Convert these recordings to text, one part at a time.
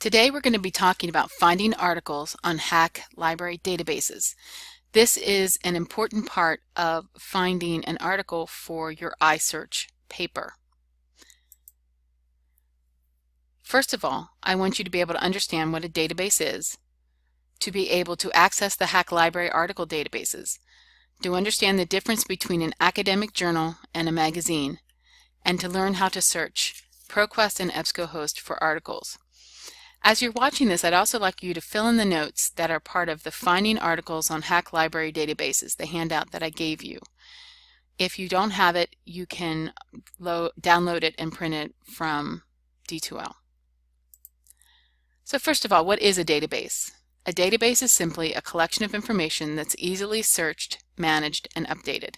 Today we're going to be talking about finding articles on Hack library databases. This is an important part of finding an article for your iSearch paper. First of all, I want you to be able to understand what a database is, to be able to access the Hack library article databases, to understand the difference between an academic journal and a magazine, and to learn how to search ProQuest and EBSCOhost for articles. As you're watching this, I'd also like you to fill in the notes that are part of the Finding Articles on Hack Library Databases, the handout that I gave you. If you don't have it, you can download it and print it from D2L. So first of all, what is a database? A database is simply a collection of information that's easily searched, managed, and updated.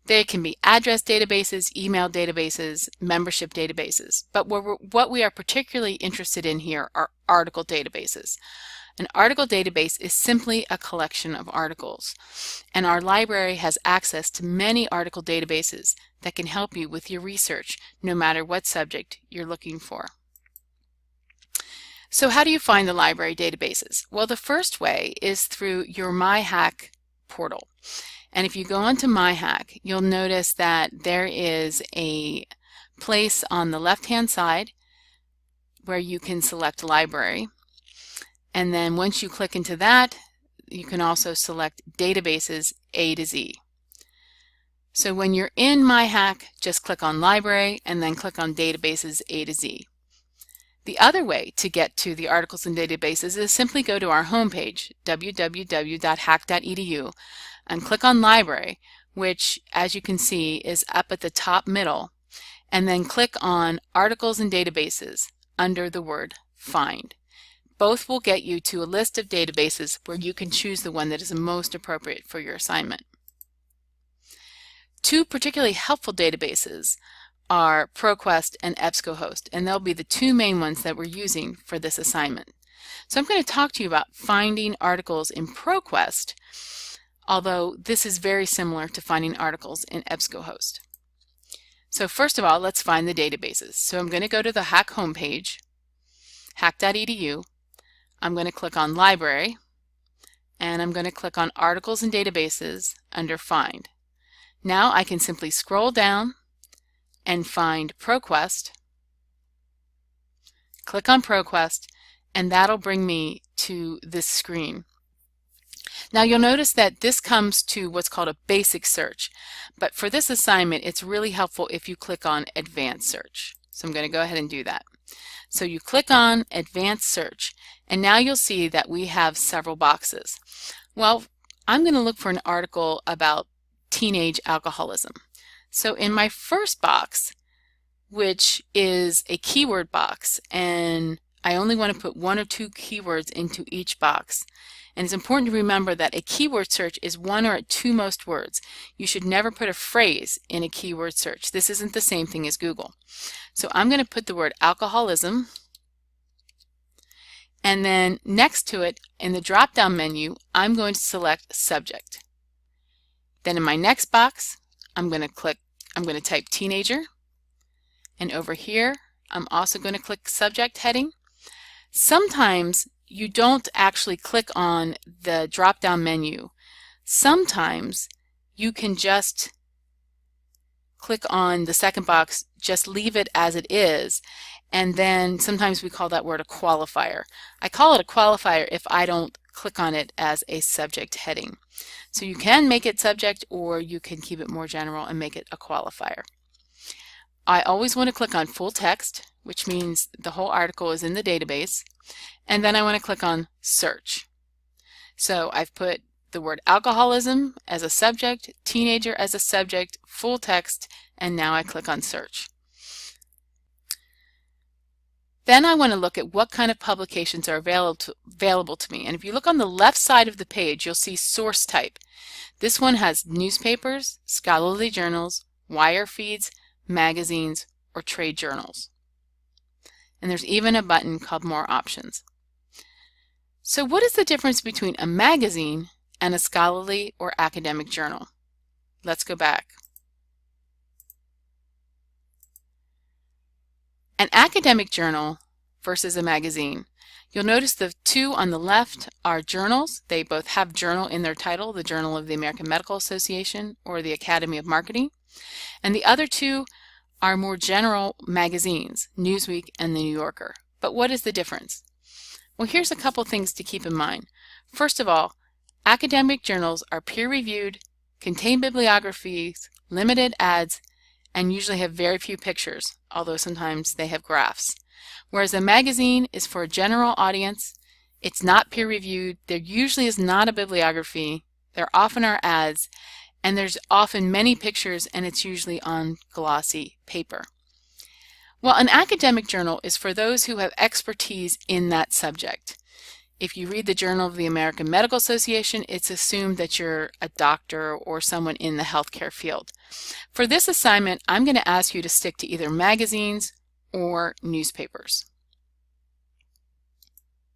They can be address databases, email databases, membership databases, but what we are particularly interested in here are article databases. An article database is simply a collection of articles, and our library has access to many article databases that can help you with your research, no matter what subject you're looking for. So how do you find the library databases? Well, the first way is through your MyHack portal. And if you go onto MyHack, you'll notice that there is a place on the left-hand side where you can select library. And then once you click into that, you can also select databases A to Z. So when you're in MyHack, just click on library and then click on databases A to Z. The other way to get to the articles and databases is simply go to our homepage, www.hack.edu, and click on library, which as you can see is up at the top middle, and then click on articles and databases under the word find. Both will get you to a list of databases where you can choose the one that is most appropriate for your assignment. Two particularly helpful databases are ProQuest and EBSCOhost, and they'll be the two main ones that we're using for this assignment. So I'm going to talk to you about finding articles in ProQuest, although this is very similar to finding articles in EBSCOhost. So first of all, let's find the databases. So I'm going to go to the Hack homepage, hack.edu. I'm going to click on Library, and I'm going to click on Articles and Databases under Find. Now I can simply scroll down and find ProQuest, click on ProQuest, and that'll bring me to this screen. Now you'll notice that this comes to what's called a basic search, but for this assignment it's really helpful if you click on Advanced Search. So I'm going to go ahead and do that. So you click on Advanced Search, and now you'll see that we have several boxes. Well, I'm going to look for an article about teenage alcoholism. So in my first box, which is a keyword box, and I only want to put one or two keywords into each box. And it's important to remember that a keyword search is one or at two most words. You should never put a phrase in a keyword search. This isn't the same thing as Google. So I'm going to put the word alcoholism, and then next to it in the drop-down menu, I'm going to select subject. Then in my next box, I'm going to type teenager, and over here I'm also going to click subject heading. Sometimes you don't actually click on the drop-down menu. Sometimes you can just click on the second box, just leave it as it is, and then sometimes we call that word a qualifier. I call it a qualifier if I don't click on it as a subject heading. So you can make it subject, or you can keep it more general and make it a qualifier. I always want to click on full text, which means the whole article is in the database, and then I want to click on search. So I've put the word alcoholism as a subject, teenager as a subject, full text, and now I click on search. Then I want to look at what kind of publications are available to me. And if you look on the left side of the page, you'll see source type. This one has newspapers, scholarly journals, wire feeds, magazines, or trade journals. And there's even a button called More Options. So what is the difference between a magazine and a scholarly or academic journal? Let's go back. An academic journal versus a magazine. You'll notice the two on the left are journals. They both have journal in their title, the Journal of the American Medical Association or the Academy of Marketing. And the other two are more general magazines, Newsweek and the New Yorker. But what is the difference? Well, here's a couple things to keep in mind. First of all, academic journals are peer-reviewed, contain bibliographies, limited ads, and usually have very few pictures, although sometimes they have graphs. Whereas a magazine is for a general audience, it's not peer-reviewed, there usually is not a bibliography, there often are ads, and there's often many pictures, and it's usually on glossy paper. Well, an academic journal is for those who have expertise in that subject. If you read the Journal of the American Medical Association, it's assumed that you're a doctor or someone in the healthcare field. For this assignment, I'm going to ask you to stick to either magazines or newspapers.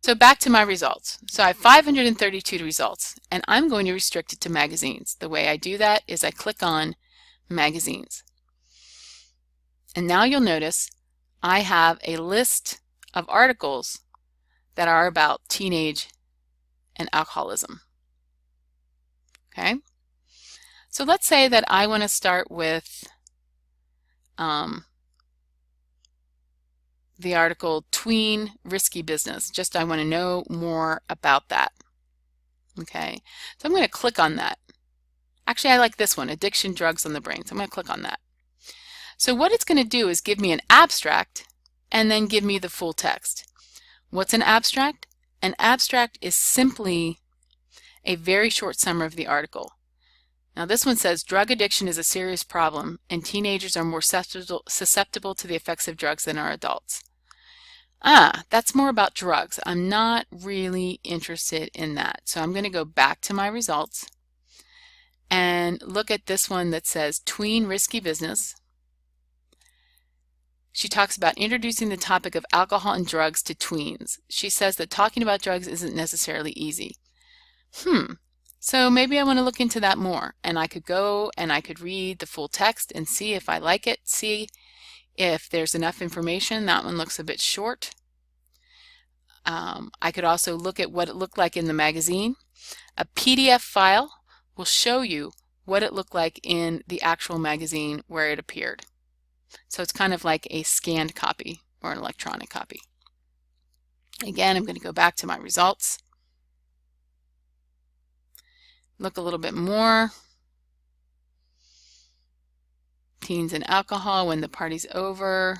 So back to my results. So I have 532 results, and I'm going to restrict it to magazines. The way I do that is I click on magazines. And now you'll notice I have a list of articles that are about teenage and alcoholism. Okay? So let's say that I want to start with the article Tween Risky Business. Just I want to know more about that. Okay, so I'm going to click on that. Actually, I like this one, Addiction, Drugs on the Brain. So I'm going to click on that. So what it's going to do is give me an abstract and then give me the full text. What's an abstract? An abstract is simply a very short summary of the article. Now this one says drug addiction is a serious problem and teenagers are more susceptible to the effects of drugs than are adults. That's more about drugs. I'm not really interested in that. So I'm going to go back to my results and look at this one that says Tween Risky Business. She talks about introducing the topic of alcohol and drugs to tweens. She says that talking about drugs isn't necessarily easy. So maybe I want to look into that more, and I could go and I could read the full text and see if I like it, see if there's enough information. That one looks a bit short. I could also look at what it looked like in the magazine. A PDF file will show you what it looked like in the actual magazine where it appeared. So it's kind of like a scanned copy or an electronic copy. Again, I'm going to go back to my results. Look a little bit more. Teens and alcohol when the party's over.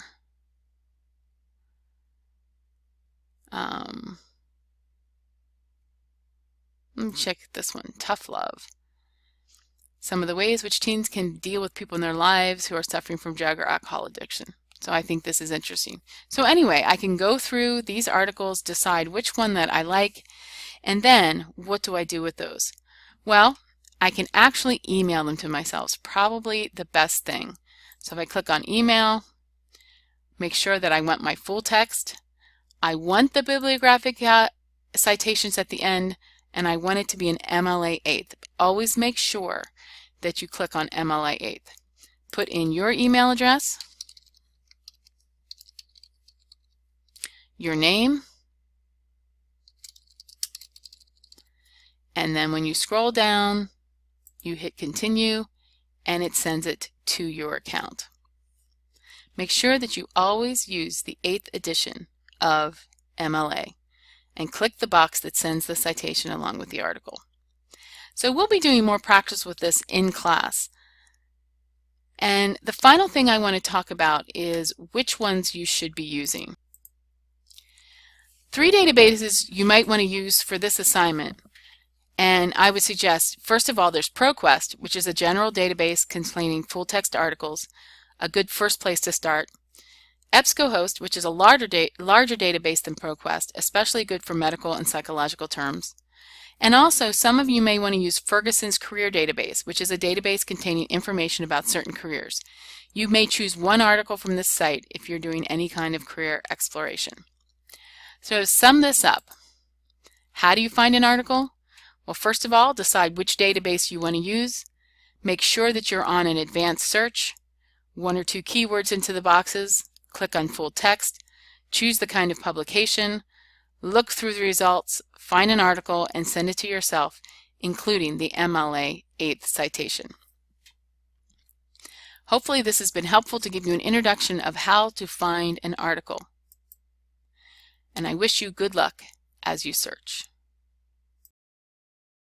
Let me check this one, Tough Love. Some of the ways which teens can deal with people in their lives who are suffering from drug or alcohol addiction. So I think this is interesting. So anyway, I can go through these articles, decide which one that I like, and then what do I do with those? Well, I can actually email them to myself. Probably the best thing. So if I click on email, make sure that I want my full text. I want the bibliographic citations at the end, and I want it to be an MLA 8th. Always make sure that you click on MLA 8th. Put in your email address, your name, and then when you scroll down, you hit continue, and it sends it to your account. Make sure that you always use the 8th edition of MLA and click the box that sends the citation along with the article. So we'll be doing more practice with this in class. And the final thing I want to talk about is which ones you should be using. 3 databases you might want to use for this assignment. And I would suggest, first of all, there's ProQuest, which is a general database containing full-text articles, a good first place to start. EBSCOhost, which is a larger database than ProQuest, especially good for medical and psychological terms. And also, some of you may want to use Ferguson's Career Database, which is a database containing information about certain careers. You may choose one article from this site if you're doing any kind of career exploration. So to sum this up, how do you find an article? Well, first of all, decide which database you want to use. Make sure that you're on an advanced search. 1 or 2 keywords into the boxes. Click on full text. choose the kind of publication, look through the results, find an article, and send it to yourself, including the MLA 8th citation. Hopefully this has been helpful to give you an introduction of how to find an article. And I wish you good luck as you search.